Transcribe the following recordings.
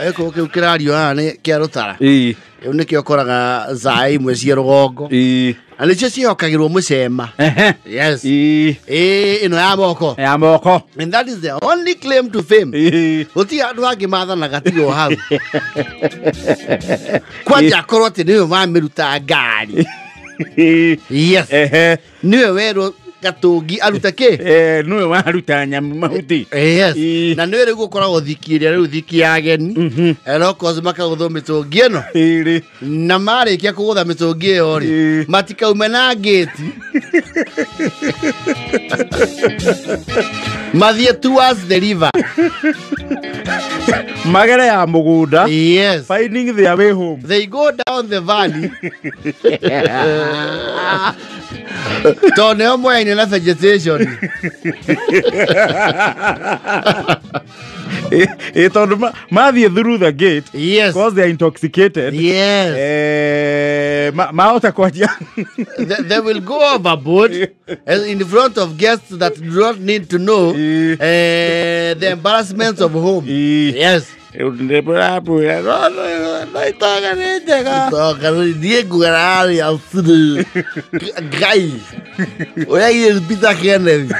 eko ke ukirario ane kia rutara eu ne kio koraga zai mwezi rogongo ale just yokagirwo mucema yes ino ya moko and that is the only claim to fame uti andu angi mathana gatigo hau kwanja koroti niwe mamiruta ngari yes niwe wero Gatungi aruta ke niwe waruta nyamu mahuti yes na niwe rego koragwo thikiria riu thiki ya geni ero kozmaka gutho mitungi eno na marikia kugutha mitungi yo ri matikaume na gate mathie towards the river magere ya mugunda yes finding their way home they go down the valley Toneo mwenye na vegetation. Mathie through the gate. Yes. Because they are intoxicated. Yes. They will go overboard in front of guests that do not need to know the embarrassments of home. Yes. Diego Garari al Sudu Guy. Where is Peter Kennedy?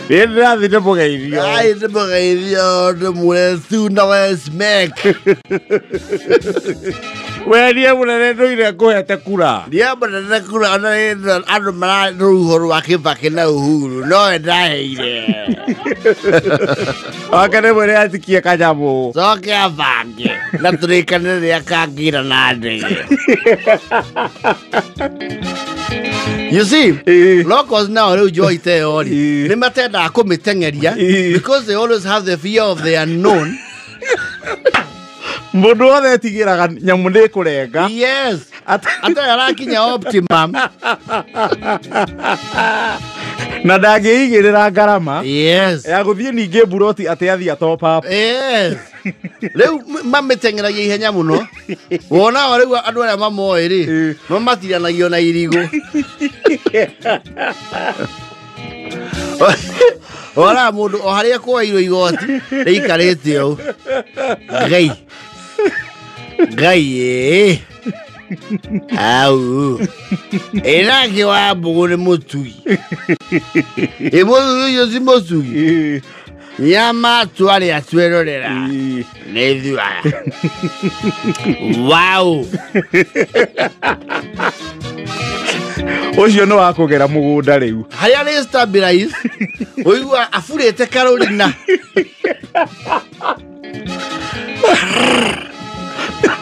I the smack. Where do you want to go at the Kura? Yeah, but the Kura, I don't mind who I came back in who. No, I died. I can never ask Kiakajabo. So, Kavaki. Not to reckon the Akaki and you see, locals now do joy theory. They matter that because they always have the fear of the unknown. Modo that Tigira Yamunde Korega. Yes, at Raking optimum. Nadagi Garama. Yes, I would be gave Buroti at the top up. Yes. Mamma Tanga Yamuno. Oh, now I don't have a more. No matter than a Yona Irigo. Ora mudu o haria kwa iro igoti riikaretio gai au era ki wa bugure mutui emo yo simosui yama tuale atwerorera nedua wow Ocio no akugera mugunda riu haria ni stabilize oigua afurete Carolina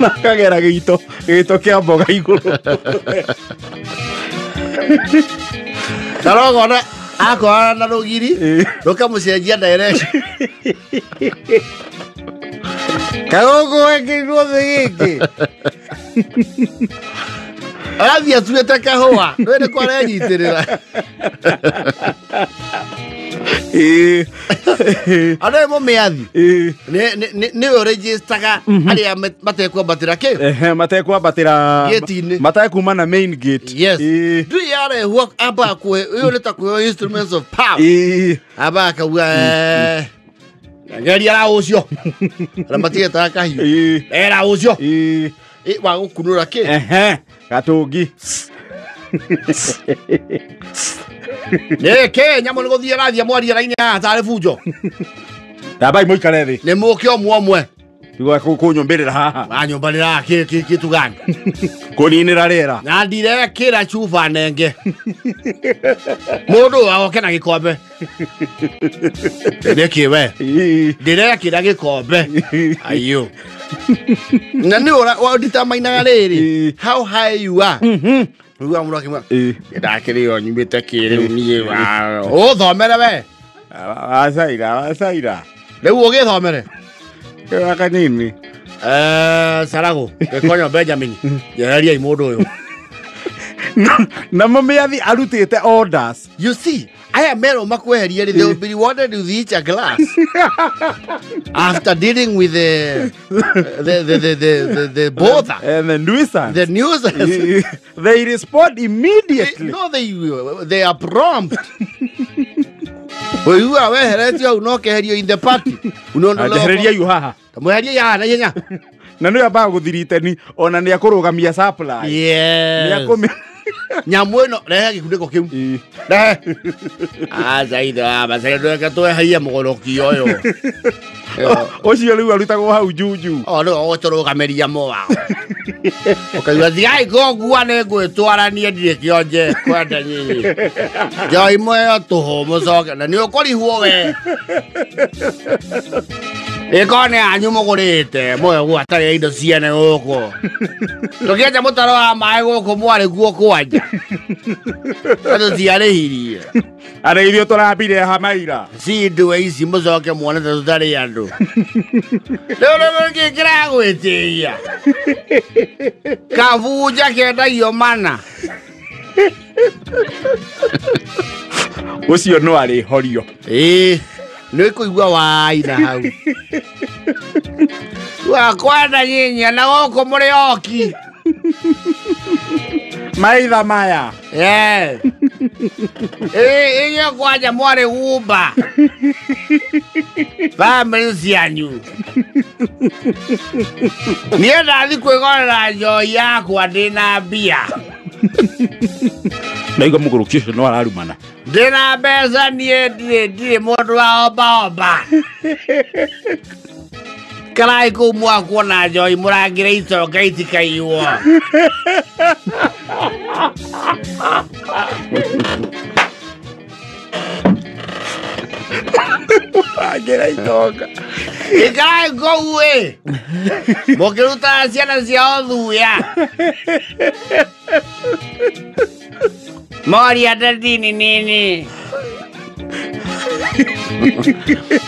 nakagera gito kia mboga iguru Tarogona akora na rugiri rukamucenjia direction kagogo ekirwo thigi Athia tuete kahua wene kwa nyitirira Ade mo meathi ne register aria matekwa batira ke matekwa batira gate matekuma na main gate yes do yare huwa aba ko yo leta ko instruments of power aba ka wa ngari ara ucio la matia ta kahi era ucio wa gukunura ke Gatungi ke nyamo ngo thiera thia mwari raini atare fujo Dabai muikare thi ne mukio mwomwe Igwa kunyumbirira haha anyumbarira kitu gani kuninira rera na ndire kira chufa nenge mundu agoke na gikombe nekiwe ndire kira gikombe ayo na ni ora wa determine riri how high you are ruwa muro kimwa ndakiri yo nyumbite kiri ni wa o thomere we asaira riu ugithomere Kaka nini Sarago ekonyo Benjamin yeria imundu uyu na mamiathi arutite orders you see aya mero makweheria they will be rewarded with each a glass after dealing with the bother and the nuisance they respond immediately they are prompt Wewe weheretia unokeherio in the party. Unondo hereria yu haha. Tamweheria ya na yenya. Na nä amba gå thiritani ona nä akå rå gamia nä akå nyamu ä no rehe gä kunä ko kä u zaitha macakä tweherie må goroki å yå å cio rä u arutagwo hau juju nä gå tå rå gamäria må wao åkaigua thigai ngångua nä ngwä twaranie ndirä kä onje kwenda nyinyi njoi mweo tå hå må coke na nä å kå rihwo we Ikone anyu mugurite moyo gwatari indo ciene guko. Tukienja mutaro wa mai guko mwari guo kwanja. Ado ciarihirie. Ara ithio turambire hamaira. Si nduwe ici mucoke muone ta tutari andu. Lolo ngikira gwitiia. Kavuja kendagio mana. Ucio no ari horio. Nä kå igua waina hau wakwenda nyinya na gåkå må rä oki maitha maya inyuä kwanja mwarä gumba bamä cianyu niä ndathi kwä gorera njoi yakwa ndä na mbia naigua må gå rå kä å cio no ararumana ndina mbeca niä ndirä må ndå wa ombaomba karai kå u mwakuona njoi må rangä re icoka itikaiywo rangä icoka ikarai kå u må kä rutaga ciana ciao thuya Moria dadini nini.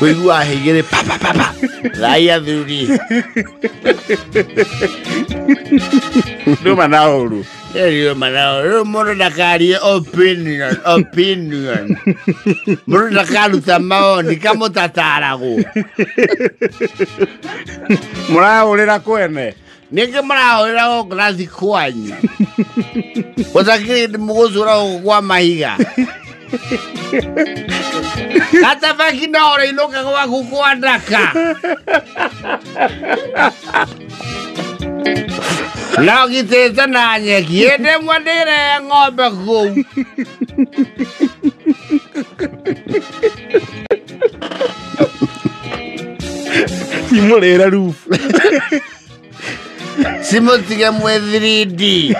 Wigua higire papa. Raya dhuri. Numa nauru. Ndio manao. Moro dakari opinion. Moro dakaru tamao kama tatarago. Muraurira kwene. Nige muraurira go grazi kwanyu. Wazakiri muguzura kwa mahiga. Hata baki na ora inoka kwa kukuandaka. Lao giteta na nyeki ende mwandire ng'ombe kou. Simulera roof. Simutige mwe 3D.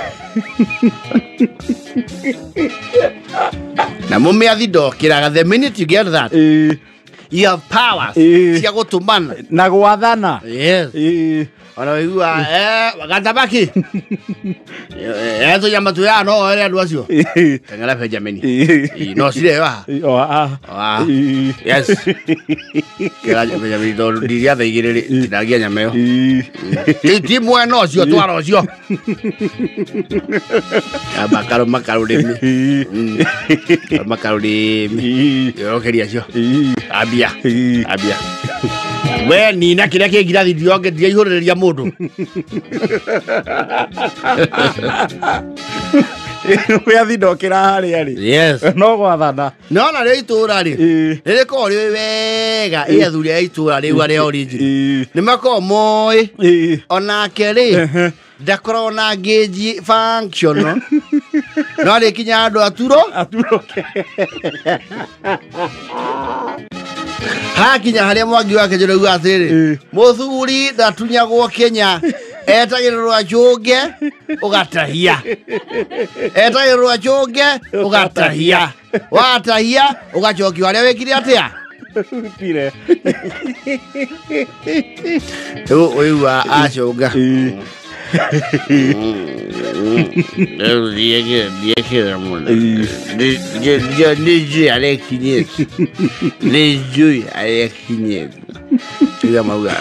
Na mume athindokiraga the minute you get that. You have powers. Cia gutumana na gwathana. Yes. Ona wigua gatabaki. Eto ya matu ya no ere andu acio. Tengera Benjamin. No sire wa. Yes. Kera Benjamin do diria thigire tinagia nyameo. Ti mwana ucio twara ucio. Makaro demi. Makaro demi. Yo keria cio. Abia. We nina kiria kingira thirio ngetia ihureria mundu. We athindokira haria ri. Yes. No gwathana. No na ri itura ri. Riri ko ri wega i athuri a itura ri wa ri origin. Ni mako moi. Ona keri. Ndakoro na gauge function no ari kinya andu aturo hakinya haria mwangi wake jero uga atiri muthuri ndatunyagwo Kenya etagirwa chunge ugatahia etagirwa chunge ugatahia watahia ugachokio haria wekire atia tire oiwa achunga Diye amor. Leju alekinyek. Leju alekinyek. Tiga mauga.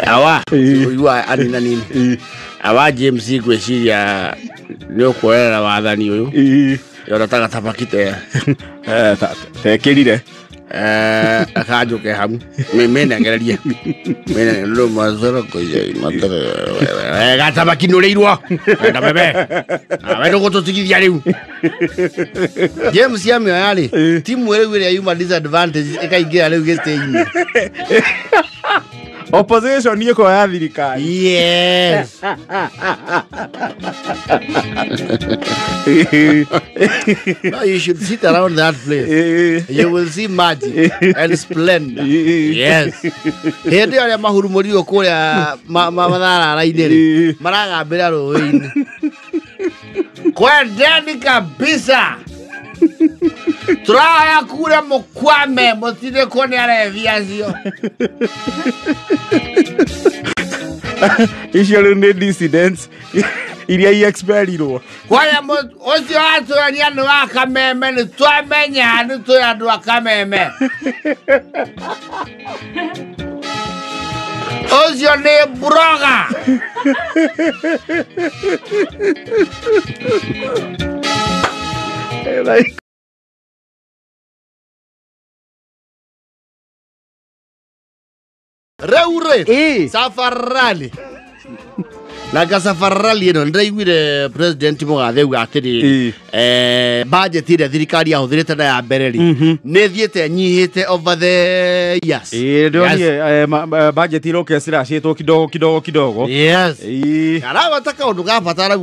Awa. Uiwa anina nini. Awa James gweciria nyo kuerera wathani uyu. Yo nataka tapakite. Tekirire. akajuke hamu mena ngeraria mena ndo mazoro ko ye matara gata makinuleirwo enda bebe awendo gototigithia riu James Yamio yali timu ile yuma disadvantage ikaingia riu gestei opposition yiko ya thirikari. Yes. No, you should sit around that place. You will see magic and splendor. Yes. Hindi ya mahurumuri okuria mathara rainiri. Maragambira ruini. Kwendeni kabisa. Turaya kure mukwame mutinde kone arevia cio. Icio ni dissidents iria iexperirwo. Kwaya ocio atuania ni wa Kameme ni twamenya ni tu andu a Kameme. Ocio ni broga. Like Raure Safarali Naga Safarali ino ndaiguire president Mugathe atiri budget ire thirikari ahũthĩrĩte na ya mbereri nĩ thiĩte nyihĩte over the years. Budget iro kesira citwo kidogo. Yes. Arawataka ũndũ gabatara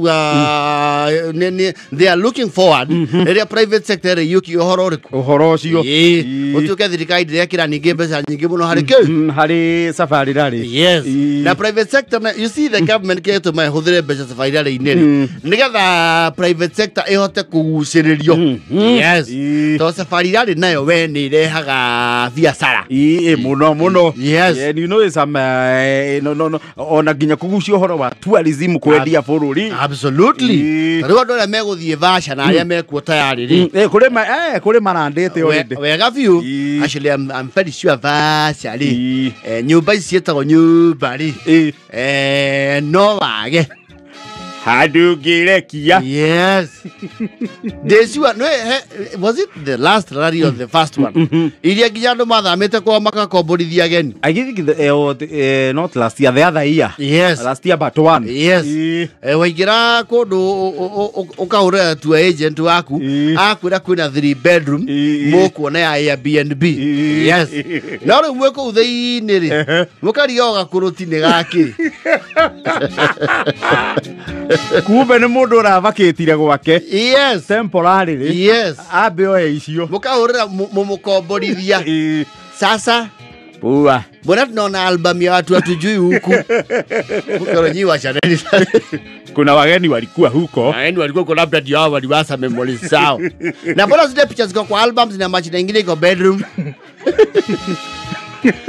they are looking forward area private sector yuki ũhoro ũcio. Ũtuĩke thirikari ndĩrekĩra ningĩ mbeca nyingĩ mũno harĩ kĩu harĩ safari rally. Yes. Na private sector you see the government to my hũthĩre mbeca safari rally-inĩ nigetha private sector ihote kugucĩrĩrio. Yes. To safari rally nayo we nĩ irehaga biacara muno. Yes. You know is no ona nginya kugucia ũhoro wa tourism kwendia bũrũri. Absolutely. Rĩu andũ arĩa megũthiĩ Vasha na arĩa mekuo tayari kũrĩ marandĩte already. Wega biũ. Actually I'm very sure Vasha nyũmba ici ciĩtagwo nyũmba no wage handũ ngĩrekia. Yes. This one was it the last rally or the first one? Iria nginya andũ mathamĩte kwa makakomborithia ageni. I think not last year, the other year. Yes. Last year but one. Yes. Waingĩra kũndũ ũkahũrĩra tu agent waku akwĩra kwĩna 3 bedroom mũkuona ya Airbnb. Yes. Na rĩu mwĩkũu thĩinĩ rĩ mũkaria ũgakũrũti-inĩ gakĩ. Kumbe nĩ mũndũ ũravakĩtire gwake. Yes. Temporarily. Yes. Ambe oe icio. Mũkahũrĩra mũkomborithia. Sasa Pua. Mbona tunaona album ya watu hatujui huku. Mkaro nyi wa Chaneli. Kuna wageni walikuwa huko. Wageni walikuwa kwa labda ndio hao waliwasa memories zao. Na mbona zile pictures ziko kwa albums na machina nyingine iko bedroom.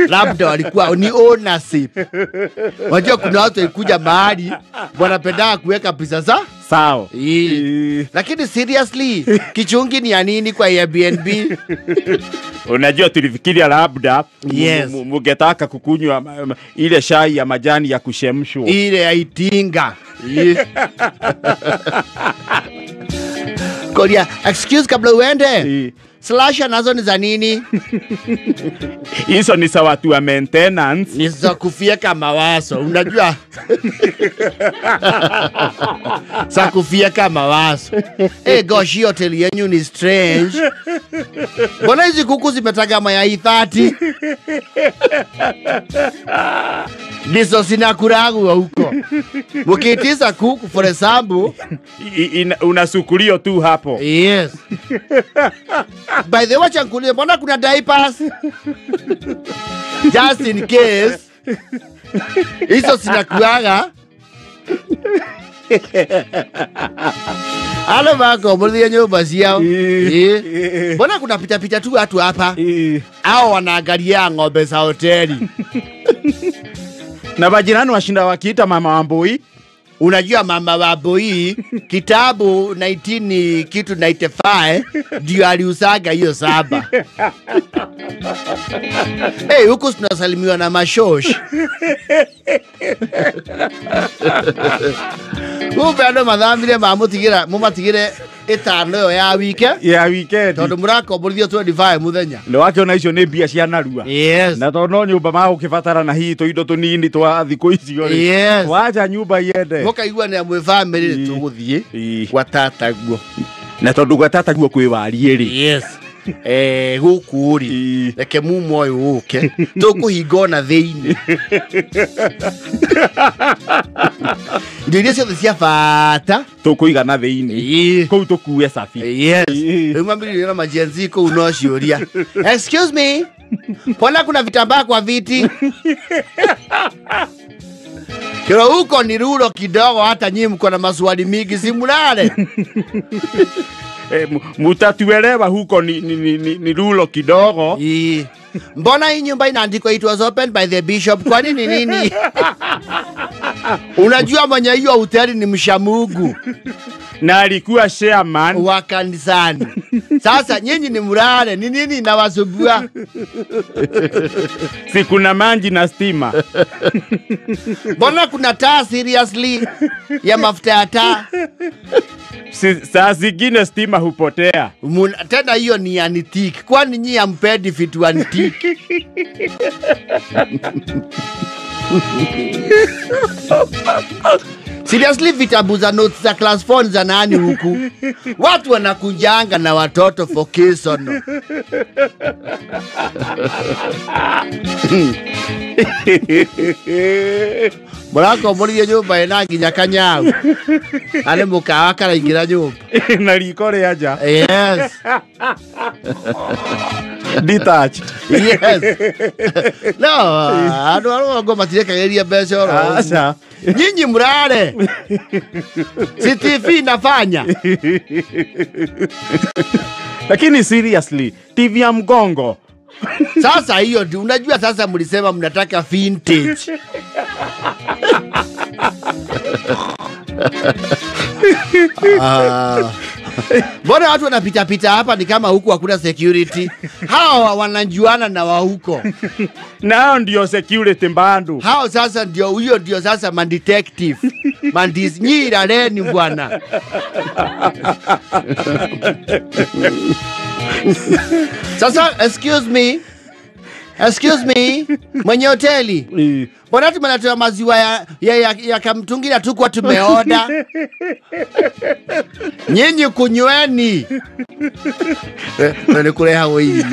Labda walikuwa ni ownership. Wajua kuna watu walikuja mahali wanapenda kuweka pesa za sawa. Lakini seriously kichungi ni ya nini kwa Airbnb? Unajua tulifikiria labda mungetaka kukunywa ile chai ya majani ya kushemshwa. Ile ya itinga. Korea, excuse kabla uende. Slasha nazo ni za nini? Hizo ni za watu wa maintenance. Ni za kufyeka mawazo. Unajua? Za kufyeka mawazo. Gosh, hiyo hotel yenyu ni strange. Mbona hizi kuku zimetaga mayai 30? Ndizo sinakuragwa huko. Mukitiza kuku for example, unasukulio tu hapo. Yes. By the way, chankulie, mbona kuna diapers? Just in case. Hizo sinakuaga. Alo wako, mbona nyumba ziao? Mbona kuna pita tu watu hapa? Hao wanaangalia ng'ombe za hoteli. Na majirani washinda wakiita mama Wambui. Unajua mama Wambui kitabu 1995 ndio aliusaga hiyo saba. Huko tunasalimiwa na mashosh. Ube ando madhamire mumatigire itano ya weekend tondu murako murithio 25 muthenya no akiona icio ni mbia cia narua na tondu nyumba ma ukibatara na hihi indo tunini twa thiku icio ri wacha nyumba yende mukaigua ni amwe family tuguthie gwa tata guo na tondu gwa tata guo kwi warie ri guku ri reke mumo uyu uke tukuhingona thiini ndiria ciothe cia bata tukuigana thiini kou tukue safi mambiri na majenzi kou no ciuria excuse me pona kuna vitambaa kwa viti kero huko ni rulo kidogo hata nyinyi mko na maswali mingi simulale mutatuelewa huko ni rulo kidogo mbona hii nyumba inaandikwa it was opened by the bishop kwa nini unajua mwenye hiyo hoteli ni mshamugu na alikuwa chairman wa kanisani sasa nyinyi ni murale ni nini inawasubua si kuna maji na stima mbona kuna taa seriously ya mafuta ya taa saa zingine stima hupotea tena hiyo ni antique kwani nyinyi hampendi vitu antique seriously vitabu za notes za class 4 za nani huku watu wanakunjanga na watoto vocational Murako muri nyumba ina nginya kanyau ale mukawa karaingira nyumba na riko ria nja yes detached yes no anu arongo matirekageria mbeca oro acha nyinyi murare TV nafanya lakini seriously TV ya mgongo sasa hiyo unajua sasa mlisema mnataka vintage Bora watu wanapita hapa ni kama huku hakuna security. Hao wanajuana na wa huko. Nao ndio security mbandu. Hao sasa ndio huyo ndio sasa man detective. Nyira leni bwana. Sasa excuse me, mwenye hoteli. Mbona tumenatoa maziwa ya kamtungira tu kwa tumeoda? Nyinyi kunyweni. Nani kule hawo hii.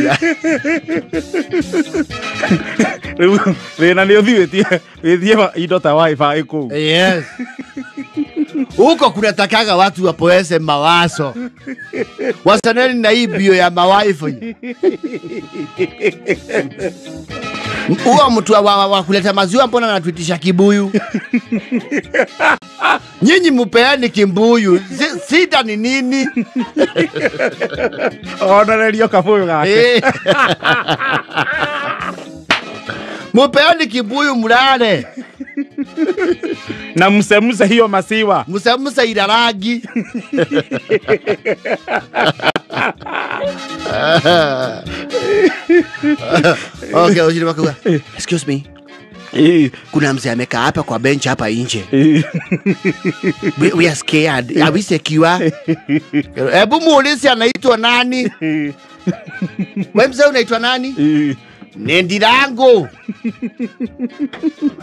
Rena ndio thie indo ta wifi ku. Yes. Huko kunatakaga watu wapoeze mawazo. Wasaneni na hii bio ya mawifi. Uwa mtu wa kuleta maziwa mbona anatuitisha kibuyu? Nyinyi mupeani kimbuyu. Sita ni nini? Ona leo kafuyo gake. Mupeani kibuyu mulale. Na msemusa hiyo masiwa. Msemusa ila rangi. Okay, ujini wakuwa. Excuse me. Kuna mzee amekaa hapa kwa bench hapa nje. We are scared. Are we secure? Hebu muulize anaitwa nani? Wewe mzee unaitwa nani? Nendirango.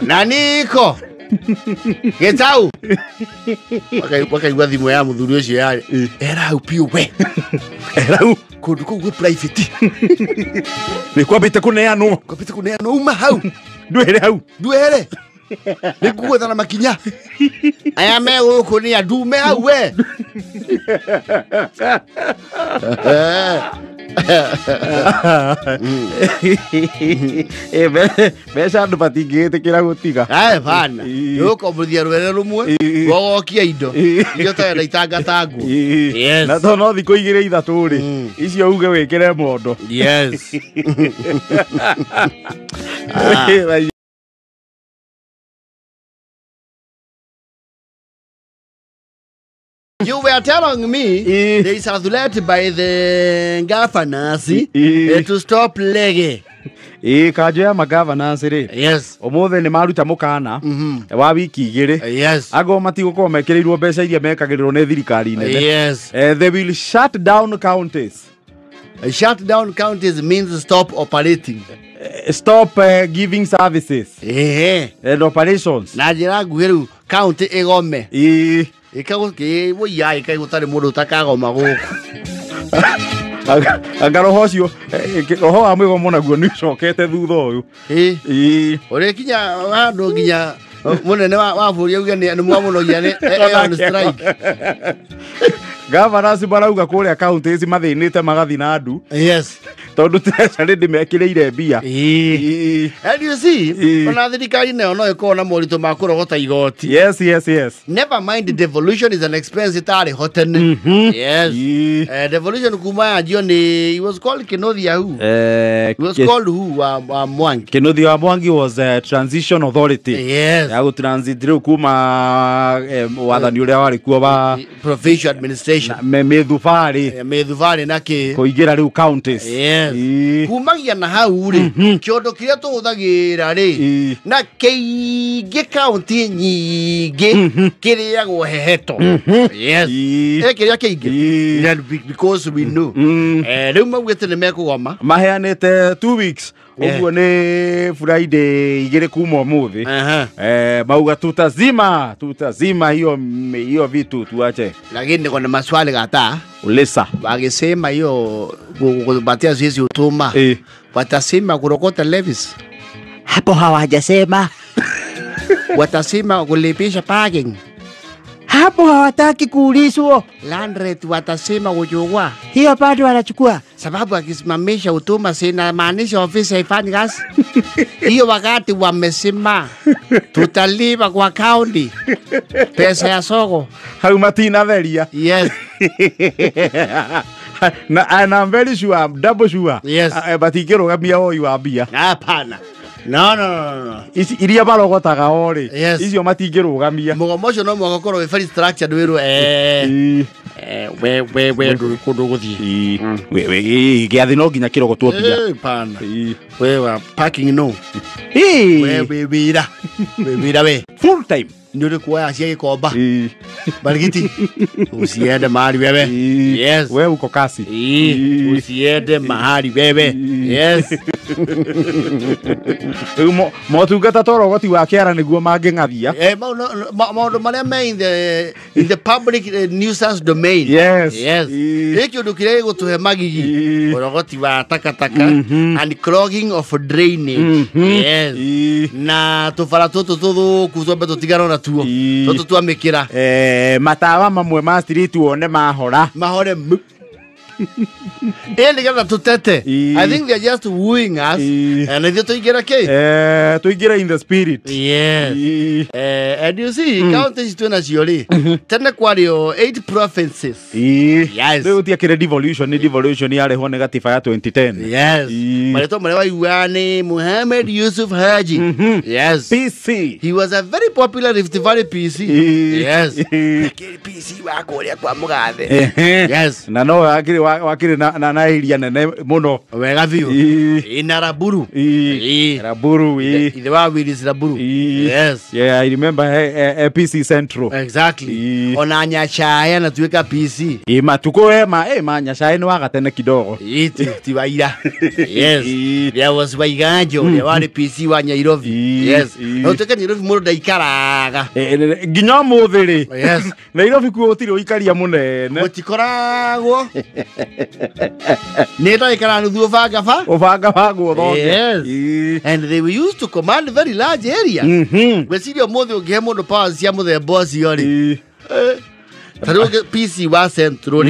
Naniko. Getau. Wakaigwa thimu ya muthuri ucio yari. Era upio we. Era kundu kuwe private. Ni kwambite kuneanwo. Kwambite kuneanwo uma hau. Duhere hau. Duhere. Nikuwe na makinya. Aya me uko ni adume hau we. Besha ndo patigete kila gutiga. Bana. Yuko muthia rwere rumwe. Gogokia indo. Iyo ta itanga tangu. Yes. Na to no thiko igire ithatu ri. Icio uge wekere mondo. Yes. You were telling me there is a threat by the governors to stop reggae. Kanjo ya magavana ri. Yes. Omothe ni maruta mukana wa wiki igiri. Yes. Ago matigukorwo mekirirwo mbeca iria mekagirirwo ni thirikari nene. Yes. They will shut down counties. Shut down counties means stop operating. Stop giving services. And operations. Na njira nguhiru county igome. Ikaguki woya ikagutari mundu utakagoma guku. Agaroho cio roho wa mwigo naguo ni cokete thutha uyu. Ore kinya handu nginya munene wa buri uga ni mwamunogia ni on strike. Governors barauga kuria counties mathinite magathi na andu. Yes. Tondu treasury ndimekireire mbia. And you see, ona thirikari nayo no iko na morito ma kurogota igoti. Yes. Never mind, devolution is an expense itari hotene. Yes. Devolution kuma ya jioni, he was called Kinothia who? He was called who? Mwangi. Kinothia Mwangi was a transition authority. Yes. Ya transit through kuma wathani uria wari kuo ba provincial administration. Methufari naki kuingira riu counties. Yes. Kumagia na hau ri kiondo kiria tuhuthagira ri na kiingi county nyingi kiriagwo heheto. Yes. Kiria kiingi because we know. Riu maugite ni mekugoma maheanite 2 weeks. Uguo ni Friday igire kuma umuthi. Bauga tutazima hiyo vitu tuache. Lakini kuna maswali gata ulisa wagisema hiyo kubatia sisi utuma watasema kurokota levies. Hapo hawajasema. Watasema kulipisha parking. Hapo hawataki kuulizwa. Land rate watasema kuchukua. Hiyo bado wanachukua. Sababu akisimamisha utuma sina maanisha ofisi haifanyi kazi. Hiyo wakati wamesema tutalipa kwa county pesa ya soko. Haumatina veria. Yes. And I'm very sure, I'm double sure. Yes. But ikirugamia oyu wa mbia. Hapana. No. Iria barogotaga ori. Yes. Icio matingirugamia. Mugomocio no mugokorwo we very structured wiru we kundu guthii. We giathi no nginya kirogotwo mbia. Pana. We wa parking no. We wira we. Full time. Ndio kwa asia ikomba. Barigiti. Usiende mahali wewe. Yes. Wewe uko kasi. Usiende mahali wewe. Yes. Motungata torogoti wa kiara niguo mangengathia. Maundu maria me in the public nuisance domain. Yes. Ikio ndukire gutuhe magigi. Torogoti wa takataka and clogging of drainage. Yes. Na tufara tutu kuzombe tutigaro na tuo. Tutu twamikira. Matawa mamwe ma street wone mahora. Mahore. I think they're just wooing us. And if you get a case, to get in the spirit. Yes. And you see, counties to Nasioli, Tenaquario, 8 provinces. Yes. They would take a devolution, yale ho negative 2010. Yes. Maletomarewa Yuane, Muhammad Yusuf Haji. Yes. PC. He was a very popular Rift Valley PC. Yes. PC wakoria kwa mugade. Yes. No, wakiri na iria nene muno wega biu ina Raburu Raburu the Willis Raburu. Yes. Yeah, I remember PC Central. Exactly. Ona Nyachaya na tuweka PC matuko ma Nyachaya ni wagatene kidogo tiwaira. Yes. There was Waiganjo there were PC wa Nairobi. Yes. No teka Nairobi muno daikaraga nginya muthiri. Yes. Nairobi kuo tiro ikaria munene mutikoragwo Neta ikara nuthu ofanga go. Yes. And they were used to command very large area. Gweciria mothe ungihe mundu powers cia muthemba ucio ri taruge PC wa Central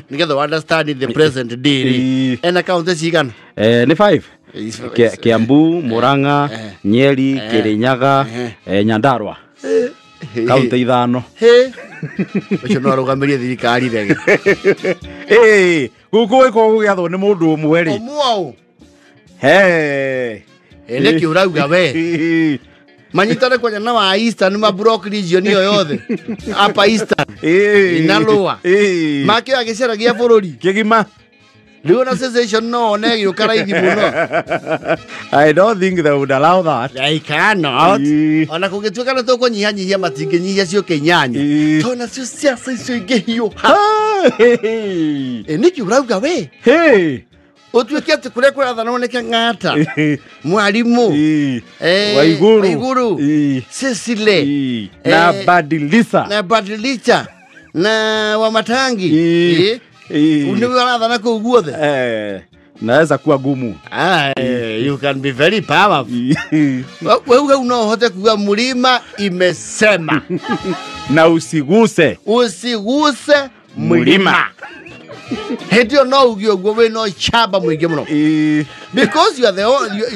nigetha understand the present day and account cigana ni 5 Kiambu, Murang'a, Nyeri, Kirinyaga, Nyandarua. Kaunti ithano. Ucio no arugamirie thirikari thege. Guku iko gugiathwo ni mundu umwe ri. Omuo. Ene kiurauga we. Manyitane kwa nyana wa Eastern ma block region iyo yothe. Apa Eastern. Ina lower. Make agicera gia bururi. Kigima. Liona sensation no ne you karaithi muno. I don't think they would allow that. They cannot. Ona kugituka na toko nyihanyihia matingĩnyihia cio kenyanya. Tona cio siasa icio ingĩ hiũ. Niki urauga we. Hey. Otuĩke atĩ kũrĩa kũrathanoneka ng'ata mwarimu Waiguru Cecily na Badilisa na Wamatangi uniwe wanathana kũu guothe naweza kuwa gumu. You can be very powerful. Wewe unaohote kuwa mlima imesema na usiguse mlima. Hedio no ugio we no chaba mwingi muno. Because you are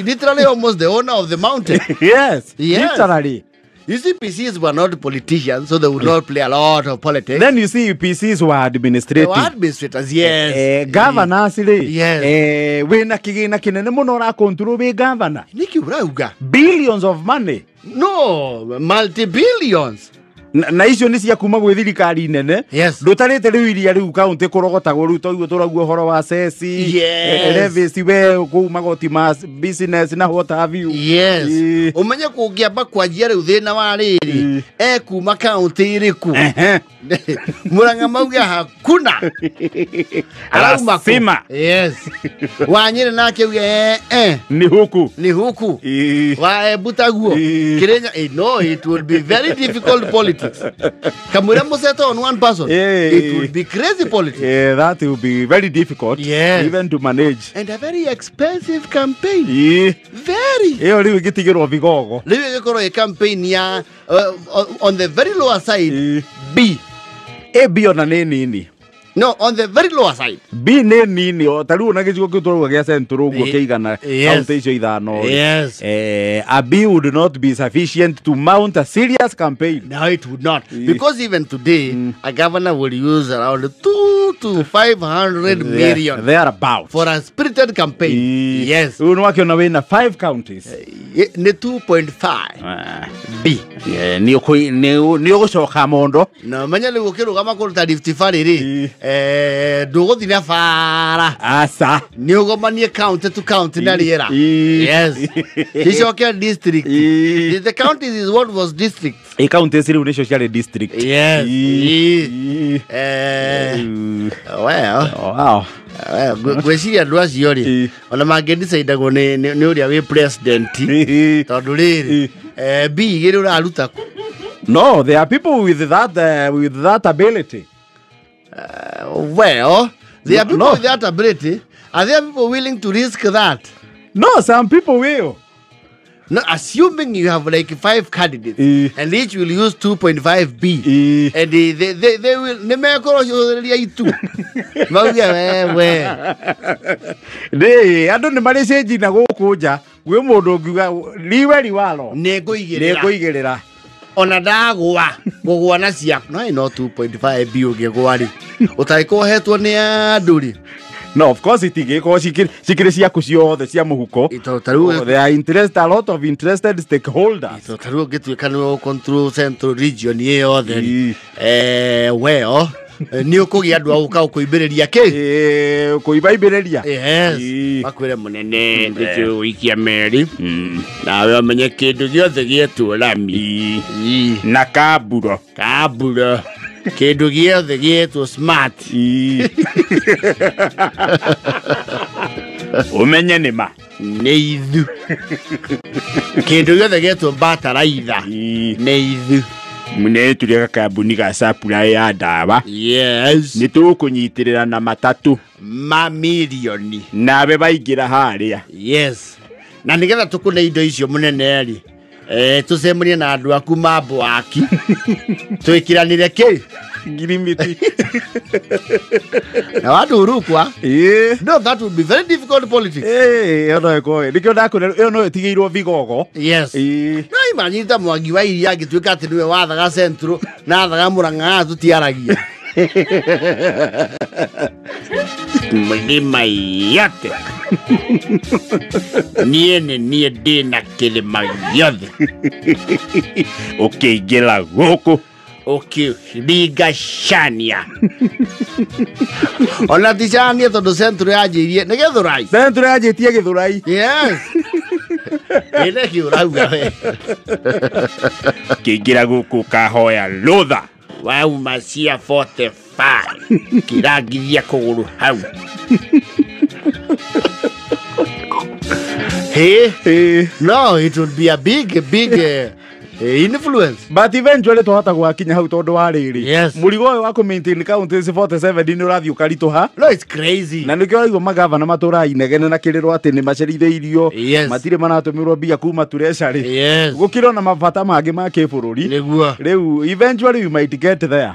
literally almost the owner of the mountain. Yes, literally. You see, PCs were not politicians, so they would not play a lot of politics. Then you see, PCs were administrative. They were administrators, yes. Governors, yes. We na kigina kinene muno ra control we governor. Niki urauga. Billions of money. No, multi-billions. Na icio ni cia kuma gwe thirikari nene. Yes. Ndutarite riu iria riu county kurogotagwo riu toguo turaguo horo wa ceci. Yes. Levies we ku magoti ma business na what have you. Yes. Umenye kungiamba kwanjia riu thina wa riri. Kuma county iriku. Muranga mauga hakuna. Alasima. Yes. Wanyire nake uge Ni huku. Wa Butaguo. Kirenya no, it would be very difficult politics. Kamura Museto on one person. It would be crazy politics. That would be very difficult even to manage. And a very expensive campaign. Very. Riu gitigirwo vigogo. Riu gikoro a campaign ya on the very lower side B. B on nini. No, on the very lower side. B nini o taru na gicigo kitoro gya centro guo keigana county icio ithano. Yes. A B would not be sufficient to mount a serious campaign. No, it would not. Because even today, a governor will use around 200 to 500 million. They are about. For a spirited campaign. Yes. Uno wakiona wina 5 counties. Ni 2.5. B. Ni ugucoka mondo. Na manya le gukirugama kuruta Rift Valley ri. Nduguthira fara. Asa. Ni ugomanie county to county na riera. Yes. Kishoke district. The county is what was district. A county is riu nicio ciari district. Yes. Well. Wow. Gweciria andu acio ri ona mangĩdecide-agwo nĩ ũrĩa wĩ president tondũ rĩrĩ B gĩrĩ ũraruta ku. No, there are people with that ability. Well, there are people with that ability. Are there people willing to risk that? No, some people will. No, assuming you have like 5 candidates and each will use 2.5 B and they will andu ni mari change na gukuja gwe mundu ngiuga liwe liwalo nikuigirira ona ndagwa gugwa na ciaku no 2.5 B ugigwa ri utaikohetwo ni andu ri. No, of course it is. Sikiri ciaku ciothe cia muhuko. There are a lot of interested stakeholders. Taru gituika no control central region yothe. Well, ni ukugia andu auka kuibereria ki? Kuibaibereria. Yes. Makwire munene ndicho wikia meri. Nawe amenye kindu giothe gietu rami. Na kaburo. Kindu giothe gietu smart. Umenye nima nĩ ithu. Kindu giothe gietu bataraitha nĩ ithu. Mune turiga kambuni ga supply ya ndawa. Yes. Ni tukunyitirira na matatu mamilioni nabe baingira haria. Yes. Na nigetha tukune indo icio munene ri tucemanie na andu aku mambo aki twikiranire ki ngirimiti na watu urukwa. No, that would be very difficult politics. Ono eko nikyo ndakure ono tigirwo vigogo. Yes. No imanyita Mwangi wa Iria agituika ati niwe wathaga centro na athaga Murang'a tutiaragia mlima yote niye ndina kilima yothe ukiingila guku ukirigashania ona tishania tondu centro yajirie ni Githurai. Centro yajitie Githurai. Yes. Ile kiurauga we. Kigira guku kahoya lutha wauma cia 45 kirangithia kuguru hau. Hey, no, it would be a big influence. But eventually tuhota gwakinya hau tondu wa riri. Yes. Murigo wa ku maintain county 47 ni urathi ukarito ha. No, it's crazy. Na nikio aigo magavana matura inegene na kiriro ati ni maceritheirio. Yes. Matire manatumirwo bia kuma turecari. Yes. Gukiro na mabata mangi ma kibururi. Niguo. Riu eventually you might get there.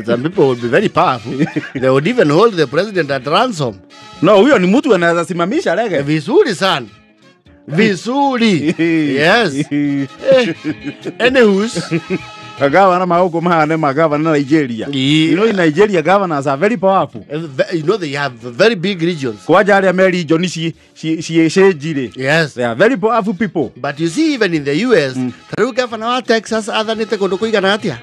Some people would be very powerful. They would even hold the president at ransom. No, huyo ni mtu anaweza simamisha rege. Vizuri sana. Vizuri. Yes. Anywho's Governor Maoko Mahane Magavana Nigeria. You know in Nigeria governors are very powerful. You know they have very big regions. Kwaja area me region she Yes. They are very powerful people. But you see even in the US, the governor wa Texas athanite kundu kuigana atia?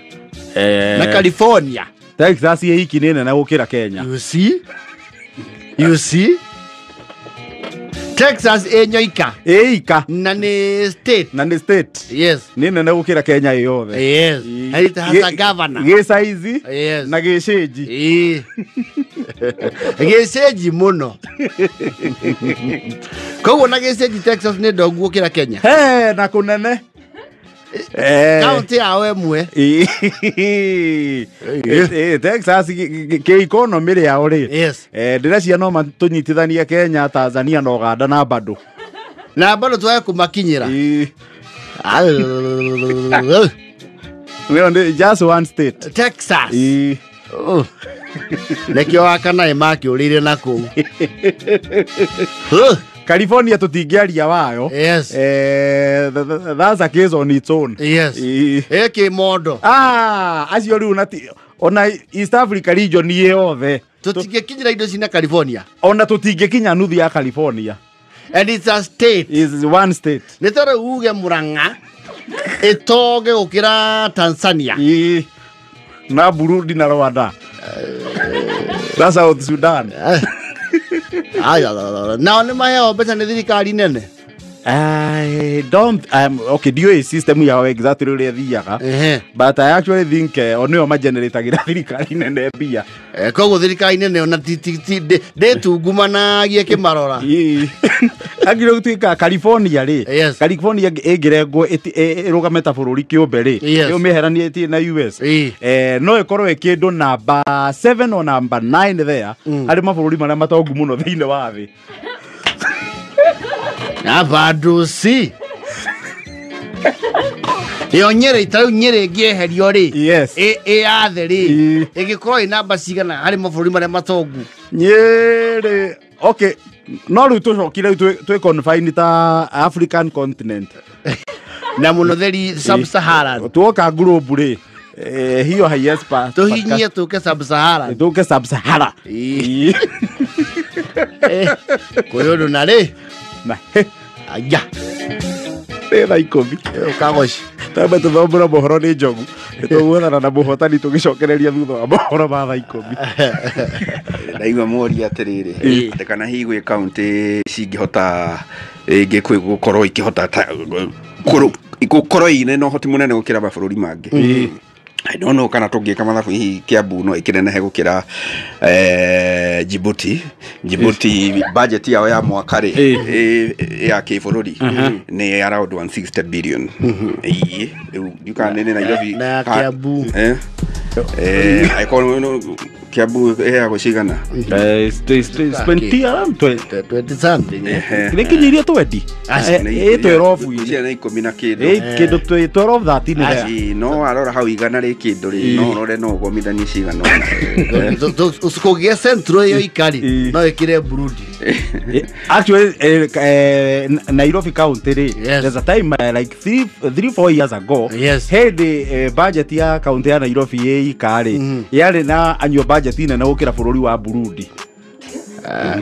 Na California. Texas ye hiki nene na gukira Kenya. You see? Texas enyoika. Eika. Na ni state. Yes. Nene na gukira Kenya yothe. Yes. And it has a governor. Gesaizi. Yes. Na gesheji. Gesheji muno. Kwa na gesheji Texas ne dogu gukira Kenya. Na kunene. County awe mwe. Texas ke economy ri yao ri. Yes. Ndiracia no matunyitithania Kenya, Tanzania na Uganda na bado. Na bado twaye kumakinyira. We on just one state. Texas. Lekio akana imaki urire nako. California tutingiaria wayo. Yes. That's a case on its own. Yes. Eke modo. Acio riu ona East Africa region ni yothe. Tutingekinyira indo cina California. Ona tutingekinya nuthi ya California. And it's a state. It's one state. Nitare uge Murang'a etoge gukira Tanzania. Na Burundi na Rwanda. That's South Sudan. Now ni maheo pesa ni thirikari nene. I don't okay, do you system ya exactly ule thiaga. But I actually think onio ma generate thirikari nene bia. Koguo thirikari nene ona de tungumanagie kimarora. Agire gutuika California ri. California egirengwo irugameta bururi kiumbe ri. Yo meheranitie na US. No ikorwo ikindu number 7 or number 9 there. Ari mabũrũri maria matongu muno thiine wa thi. Bado si. Yo nyere itau nyere ngeherio ri. Yes. Athe ri. Igikorwo inamba cigana hari mabũrũri maria matongu. Nyere. Okay. No riu tucokire twi confine ta African continent. Na muno theri sub-Saharan. Tuoka group ri. Hiyo highest part. Tuhinyie tuke sub-Saharan. Tuke sub-Sahara. Koyo na ri. Na aya tha ikomi ukagoci tamba tuthombora mohoro ni njogu tuguothana na muhotani tugicokereria thutha wa mohoro ma tha ikomi ndaigua mori atiriri kana higwe county cingihota ingikwe gukorwo ikihota gukorwo ine no hoti munene gukira mabũrũri mangi. I don't know kana tungika mathabu hihi Kiambu no ikinenehe gukira Djibouti budget yao ya mwaka ri ya kibũrũri ni around 160 billion. You can nene Nairobi na Kiambu Kiambu ya gucigana 20 around 20 something. Nikinyiria 20 twerofu cia na 10 na kindu kindu 12 13 no arora hau igana ri kindu ri no rore no gomithani cigana usikugia centro yo ikari no ikire Burundi. Actually Nairobi county there's a time like 3-4 years ago had the budget ya county ya Nairobi ikari yale na annual budget ina na gukira bũrũri wa Burundi.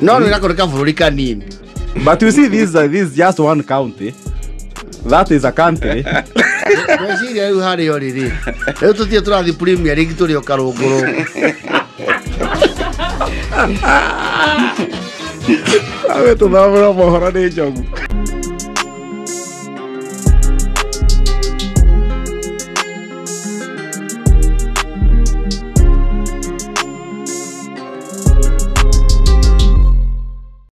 No ni nakoreka bũrũri kanini. But you see this is just one county. That is a country. Meciria rĩu harĩ o rĩrĩ rĩu tũthiĩ tũrathiĩ Premier League tũrĩ o karũngũrũ awe tũthamĩra mohoro nĩ njogu